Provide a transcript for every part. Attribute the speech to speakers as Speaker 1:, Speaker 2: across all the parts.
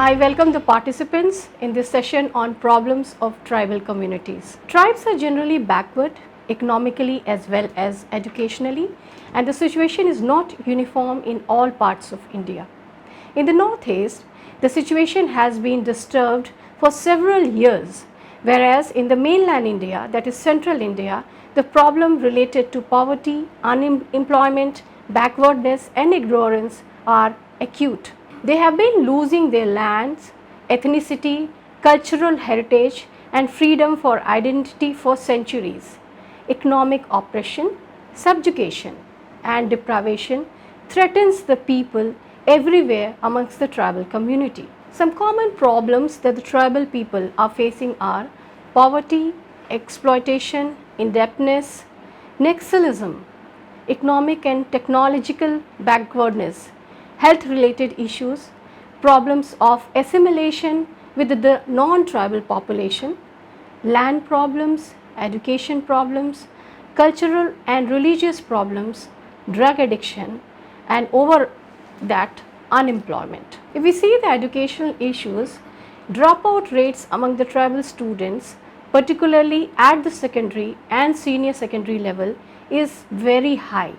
Speaker 1: I welcome the participants in this session on problems of tribal communities. Tribes are generally backward economically as well as educationally, and the situation is not uniform in all parts of India. In the northeast, the situation has been disturbed for several years, whereas in the mainland India, that is central India, the problem related to poverty, unemployment, backwardness and ignorance are acute. They have been losing their lands, ethnicity, cultural heritage and freedom for identity for centuries. Economic oppression, subjugation and deprivation threatens the people everywhere amongst the tribal community. Some common problems that the tribal people are facing are poverty, exploitation, indebtedness, nexalism, economic and technological backwardness, health related issues, problems of assimilation with the non-tribal population, land problems, education problems, cultural and religious problems, drug addiction and over that unemployment. If we see the educational issues, dropout rates among the tribal students, particularly at the secondary and senior secondary level, is very high,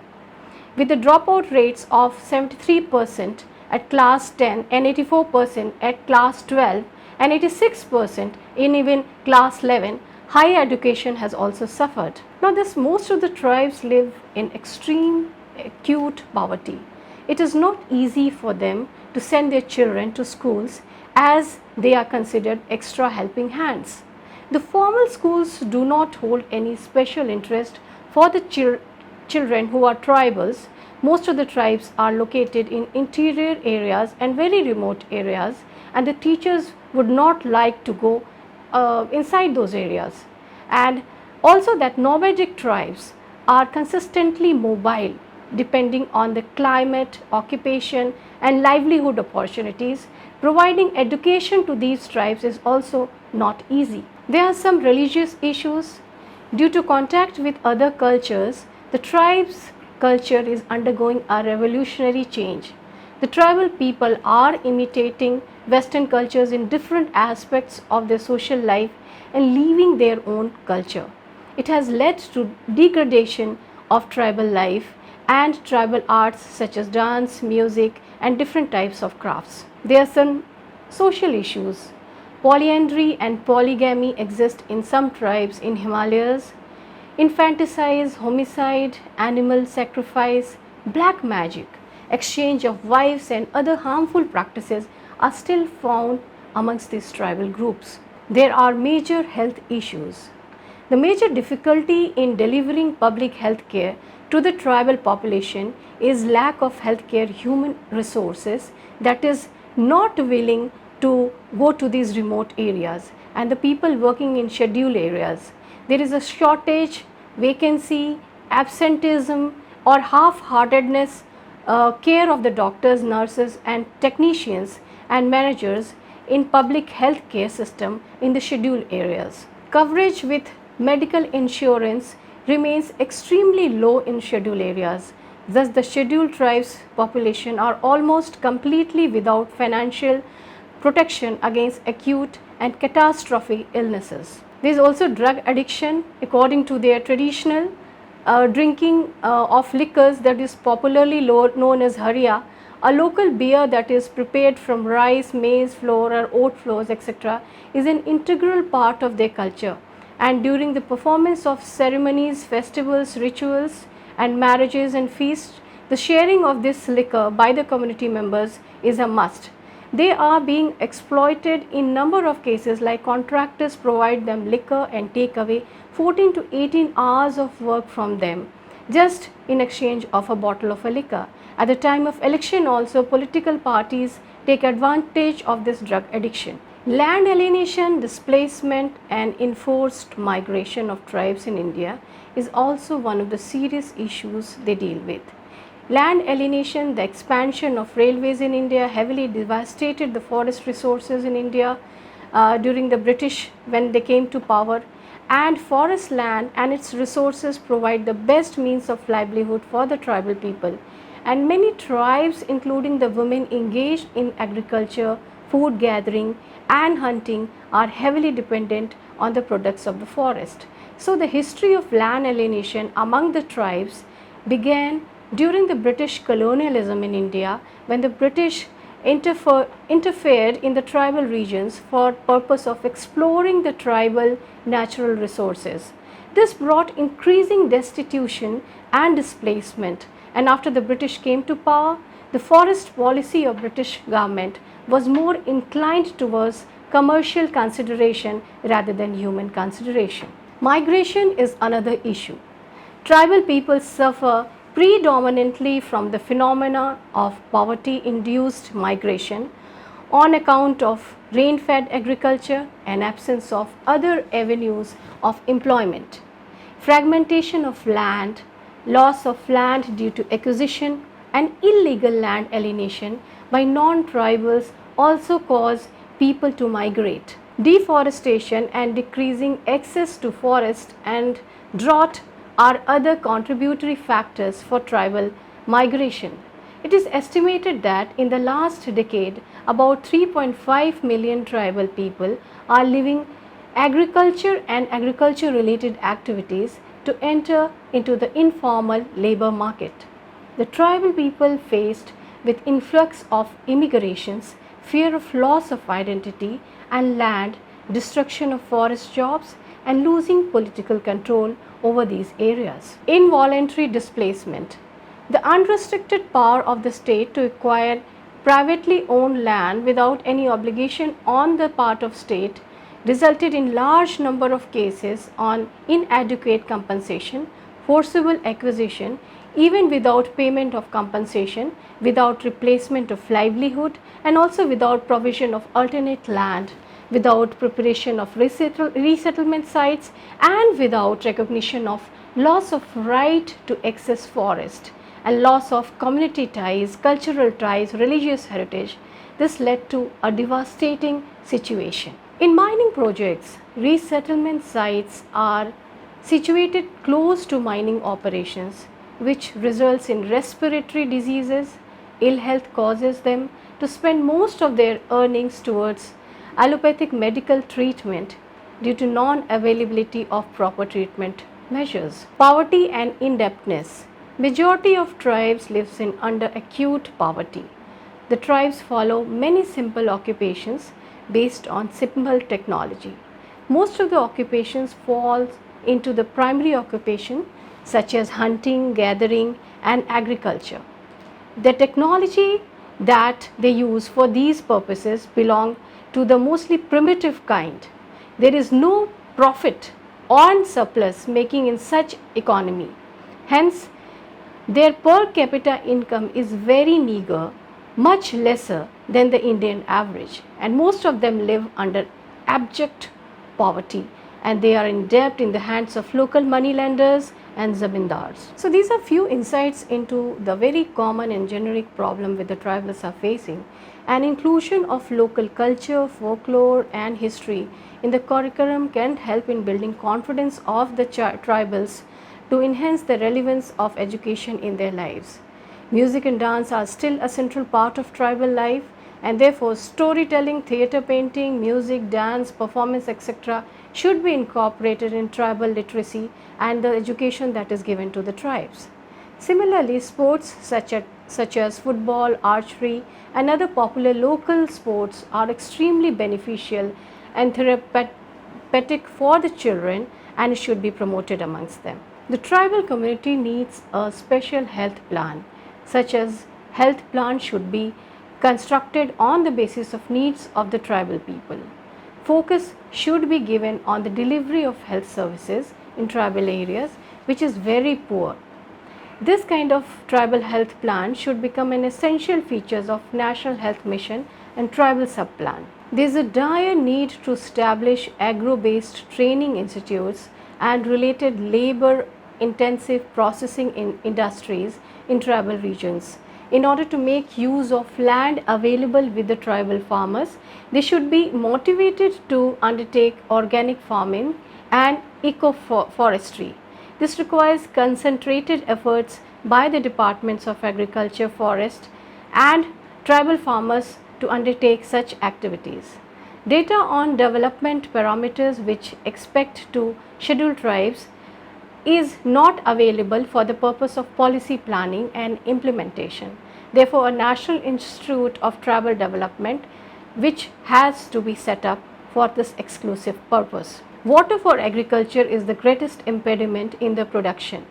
Speaker 1: with the dropout rates of 73% at class 10 and 84% at class 12 and 86% in even class 11. Higher education has also suffered. Now most of the tribes live in extreme acute poverty. It is not easy for them to send their children to schools as they are considered extra helping hands. The formal schools do not hold any special interest for the children who are tribals. Most of the tribes are located in interior areas and very remote areas, and the teachers would not like to go inside those areas. And also that nomadic tribes are consistently mobile depending on the climate, occupation and livelihood opportunities. Providing education to these tribes is also not easy. There are some religious issues. Due to contact with other cultures, the tribes' culture is undergoing a revolutionary change. The tribal people are imitating Western cultures in different aspects of their social life and leaving their own culture. It has led to degradation of tribal life and tribal arts such as dance, music and different types of crafts. There are some social issues. Polyandry and polygamy exist in some tribes in Himalayas. Infanticide, homicide, animal sacrifice, black magic, exchange of wives and other harmful practices are still found amongst these tribal groups. There are major health issues. The major difficulty in delivering public health care to the tribal population is lack of healthcare human resources that is not willing to go to these remote areas and the people working in scheduled areas. There is a shortage, vacancy, absenteeism or half-heartedness care of the doctors, nurses and technicians and managers in public health care system in the scheduled areas. Coverage with medical insurance remains extremely low in scheduled areas. Thus, the scheduled tribes population are almost completely without financial protection against acute and catastrophic illnesses. There is also drug addiction. According to their traditional drinking of liquors that is popularly known as haria, a local beer that is prepared from rice, maize flour or oat flours etc. is an integral part of their culture. And during the performance of ceremonies, festivals, rituals and marriages and feasts, the sharing of this liquor by the community members is a must. They are being exploited in number of cases, like contractors provide them liquor and take away 14 to 18 hours of work from them just in exchange of a bottle of a liquor. At the time of election also, political parties take advantage of this drug addiction. Land alienation, displacement and enforced migration of tribes in India is also one of the serious issues they deal with. Land alienation, the expansion of railways in India heavily devastated the forest resources in India during the British when they came to power, and forest land and its resources provide the best means of livelihood for the tribal people, and many tribes including the women engaged in agriculture food gathering and hunting are heavily dependent on the products of the forest. So the history of land alienation among the tribes began during the British colonialism in India, when the British interfered in the tribal regions for purpose of exploring the tribal natural resources. This brought increasing destitution and displacement, and after the British came to power, the forest policy of British government was more inclined towards commercial consideration rather than human consideration. Migration is another issue. Tribal peoples suffer predominantly from the phenomena of poverty-induced migration on account of rain-fed agriculture and absence of other avenues of employment. Fragmentation of land, loss of land due to acquisition, and illegal land alienation by non-tribals also cause people to migrate. Deforestation and decreasing access to forest and drought are other contributory factors for tribal migration. It is estimated that in the last decade, about 3.5 million tribal people are living agriculture and agriculture related activities to enter into the informal labor market. The tribal people faced with influx of immigrations, fear of loss of identity and land, destruction of forest jobs, and losing political control over these areas. Involuntary displacement. The unrestricted power of the state to acquire privately owned land without any obligation on the part of state resulted in large number of cases on inadequate compensation, forcible acquisition, even without payment of compensation, without replacement of livelihood, and also without provision of alternate land, without preparation of resettlement sites, and without recognition of loss of right to access forest and loss of community ties, cultural ties, religious heritage. This led to a devastating situation. In mining projects, resettlement sites are situated close to mining operations, which results in respiratory diseases. Ill health causes them to spend most of their earnings towards allopathic medical treatment due to non-availability of proper treatment measures. Poverty and indebtedness. Majority of tribes lives in under acute poverty. The tribes follow many simple occupations based on simple technology. Most of the occupations fall into the primary occupation such as hunting, gathering, and agriculture. The technology that they use for these purposes belong to the mostly primitive kind. There is no profit or surplus making in such economy. Hence, their per capita income is very meager, much lesser than the Indian average, and most of them live under abject poverty, and they are in debt in the hands of local moneylenders and zamindars. So these are few insights into the very common and generic problem with the tribals are facing, and inclusion of local culture, folklore and history in the curriculum can help in building confidence of the tribals to enhance the relevance of education in their lives. Music and dance are still a central part of tribal life, and therefore storytelling, theatre painting, music, dance, performance, etc. should be incorporated in tribal literacy and the education that is given to the tribes. Similarly, sports such as football, archery and other popular local sports are extremely beneficial and therapeutic for the children and should be promoted amongst them. The tribal community needs a special health plan, such as health plan should be constructed on the basis of needs of the tribal people. Focus should be given on the delivery of health services in tribal areas, which is very poor. This kind of tribal health plan should become an essential feature of National Health Mission and tribal sub-plan. There is a dire need to establish agro-based training institutes and related labor-intensive processing industries in tribal regions. In order to make use of land available with the tribal farmers, they should be motivated to undertake organic farming and eco-forestry. This requires concentrated efforts by the departments of agriculture, forest and tribal farmers to undertake such activities. Data on development parameters which expect to schedule tribes is not available for the purpose of policy planning and implementation. Therefore, a National Institute of Tribal Development which has to be set up for this exclusive purpose. Water for agriculture is the greatest impediment in the production.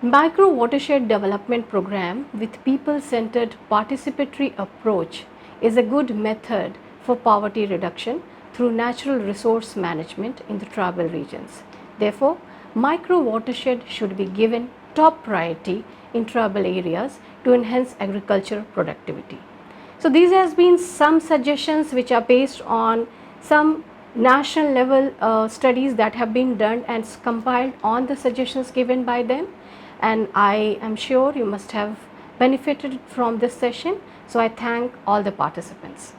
Speaker 1: Micro watershed development program with people-centered participatory approach is a good method for poverty reduction through natural resource management in the tribal regions. Therefore, micro watershed should be given top priority in tribal areas to enhance agriculture productivity. So these has been some suggestions which are based on some national level studies that have been done and compiled on the suggestions given by them, and I am sure you must have benefited from this session. So I thank all the participants.